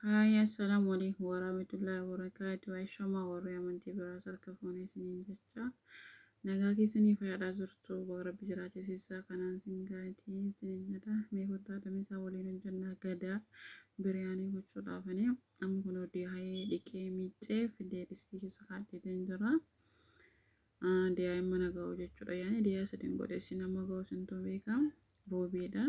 Hai, assalamualaikum warahmatullahi wabarakatuh. Aishama warri amantii biraa harka fuunee isiniin jecha. Nagaa keessanii fayyaadhaa jirtu baga rabbi jiraachisiisaa kanaan isin gaatii isiniin jedha. Mee kottaa dhamisaa waliin hojjannaa gadaa biriyaanii gochuudhaafanii amma kun dhiyaa'ee dhiqee miiccee fidee distii keessa kaa'atee jira. Dhiyaa'ee mana ga'u jechuudha. Yaani dhiyaa sadiin godheessi nama ga'u sintuu beeka roobiidha.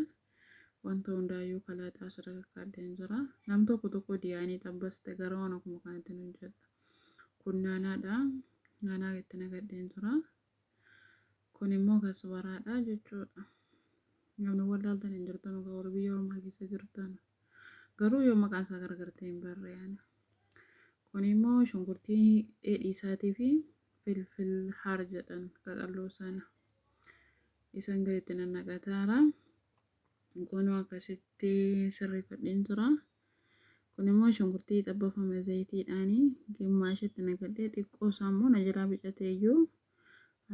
Wanta hundaayyuu kalaqaa sadarkaa addeen jira. Nam tokko diyaanii xabbaste gara waan akkuma kanatti nu jedha. Kun naanaadha. Naanaa itti nagadheen jira. Kun immoo kasbaraadha jechuudha. Namni wallaaltan hin jirtan warri biyya ormaa keessa jirtan. Garuu yoo maqaan isaa gargartee hin barreeyyan. Kun immoo shunkurtii dheedhii isaatii fi filfil haar jedhan qaqalloo sana. Isaan gaditti nannaqataara. Kun akkasitti sirreeffadheen jira. Kun immoo shunkurtii xabbafame zayitiidhaanii gimmaashitti nagadhee xiqqoo isaa immoo na jalaa bicatee iyyuu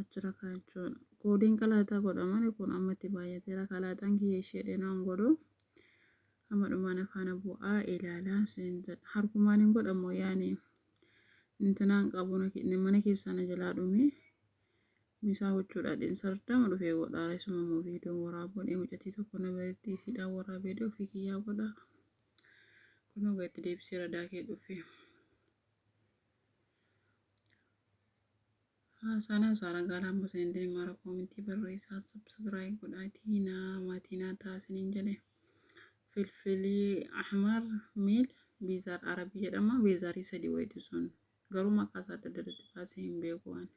achirra kaa'achuudha. Koodiin kalaataa godhaman kun ammatti baay'ateera. Kalaataan kiyya ishee naan godhu amma dhumaan afaan bu'aa ilaalaa siin jedha. Harkumaan hin godhamu yaani intinaan qabu mana keessaa na jalaa dhume. Misaa gochuudhaan sardama dhufee godhaa isuma immoo viidiyoon waraabuun mucatii tokko nama itti siidhaan waraabee ofii kiyyaa godhaa. Kun ogaa itti deebisee radaakee dhufe. Sana saaragaalaan bosantiin mara koomintii barreessaa subscribe godhaatii maatii naa taasiniin jedhe. Filfilii ahmar miil biizaar arabii jedhama. Biizaarii sadii wayiiti sun garuu maqaa isaa adda addatti baasee hin beeku waan.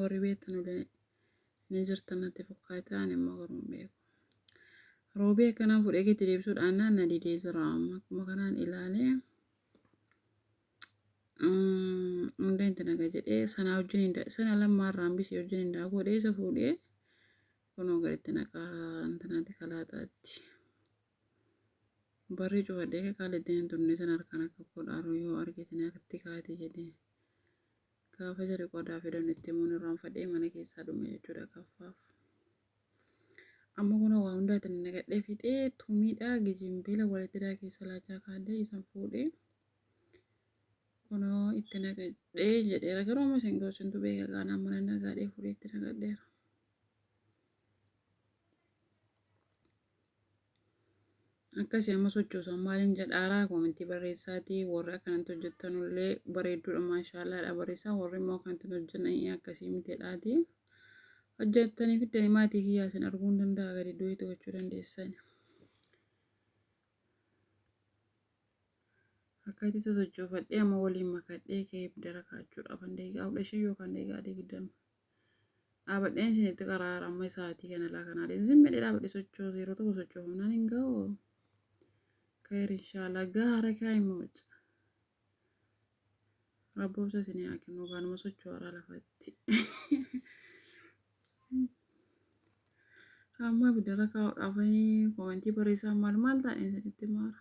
Warri beektan ni jirtan natti fakkaataan immoo garuu hin beeku. Roobii akkanaan fudhee itti deebisuudhaan na didee jira. Akkuma kanaan ilaalee hunda itti naga jedhee sana wajjin sana lammaarraa hambisee wajjin hin godhee isa fuudhee kunoo gaditti naqaa intanaatti kalaataatti. Barri cufadhee kaaletti hin turne sana harkaan akka godhaaru yoo argitine akkatti kaatee jedhee. Gaafa jedhe qodaa fidan itti muun irraanfadhee mana keessaa dhume jechuudha kaffaaf. Amma kun waa hundaa itti nagadhee fixee tumiidhaa gijimbiila walitti keessa laachaa kaadee isan fuudhee kunoo itti nagadhee jedheera garuu amma isin ga'usintu beeka qaanaan mana nagaadhee fuudhee itti nagadheera. Akkasii amma sochoosan maaliin jedhaaraa koomintii barreessaatii warri akkanatti hojjettanullee bareedduudha maashaallaadha barreessaa warri immoo akkanatti hojjetan akkasii miteedhaati. Hojjettanii fiddanii maatii kiyyaa isin arguu hin danda'a gadi iddoo itti gochuu dandeessan. Akka itti sochoofadhee amma waliin makadhee kee bidara kaachuudhaaf handeegaa 15 yookaan deegaa 20. Dhaabadheen isinitti qaraara amma isaatii kana laa kanaa zimmi dhaabadhee sochoos yeroo tokko sochoofnaan hin ga'u. Khair inshallah gaara kaa'immoot. Rabboota isinii haa kennu gaanuma socho'aa lafatti. Amma bidara kaa'uudhaaf koomintii barreessaa maal ta'an isinitti maara.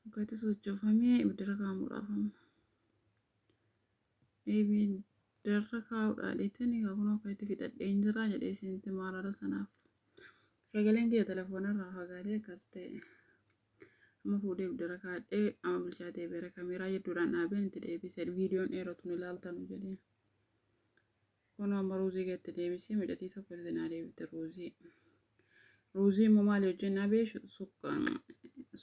Akka itti sochoofamee bidara kaa'amuudhaaf amma. Bidara kaa'uudhaa dheettanii kun akka itti fixadheen jira jedhee isinitti maaraadha sanaaf. Sagaleen kiyya telefoonarraa fagaatee akkas ta'e. Amma fuudhee bidara kaa'adhee amma bilchaatee beera kaameeraa jedhuudhaan dhaabeen itti deebisee viidiyoon dheeratu ni ilaaltanu jedhee. Kun amma ruuzii gatti deebisee mucatii tokko itti naa deebite ruuzii. Ruuzii immoo maali hojjennaa beeshu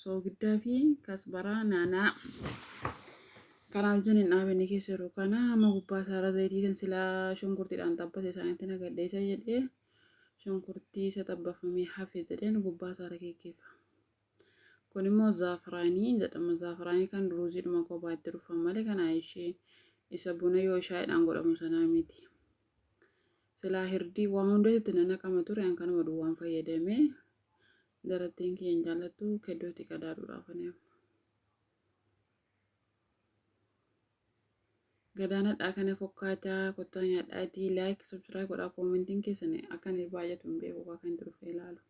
soogiddaa fi kasbaraa naanaa. Kanaa wajjin hin dhaabinni keessa jiru kana amma gubbaa isaarra zayitii san silaa shunkurtiidhaan xabbase isaanitti nagadheessa jedhee shunkurtii isa xabbafamee hafe jedheen gubbaa isaarra keekkeeffa. Kun immoo zaafiraanii jedhama. Zaafiraanii kan ruuziidhuma kophaa itti dhufan malee kana ishee isa buna yoo shaayiidhaan godhamu sanaa miti. Silaa hirdii waan hundatti naqama ture an kanuma duwwaan fayyadamee darattiin kiyyan jaallattu keddootti qadaadudhaaf aneema. Gadaanadhaa kana fokkaataa kottaa nyaadhaatii laayik subscribe godhaa koomentiin keessan akka inni baay'atu hin beeku akka inni dhufe ilaalu.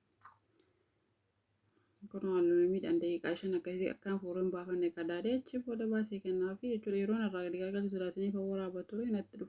Kun halluu miidhaan daqiiqaa 5 akkasii akkaan furuun baafanne qadaadee achi booda baasee kennaa fi jechuudha yeroon irraa gadi gargaarsa jiraatanii kan waraabaa ture natti dhufa.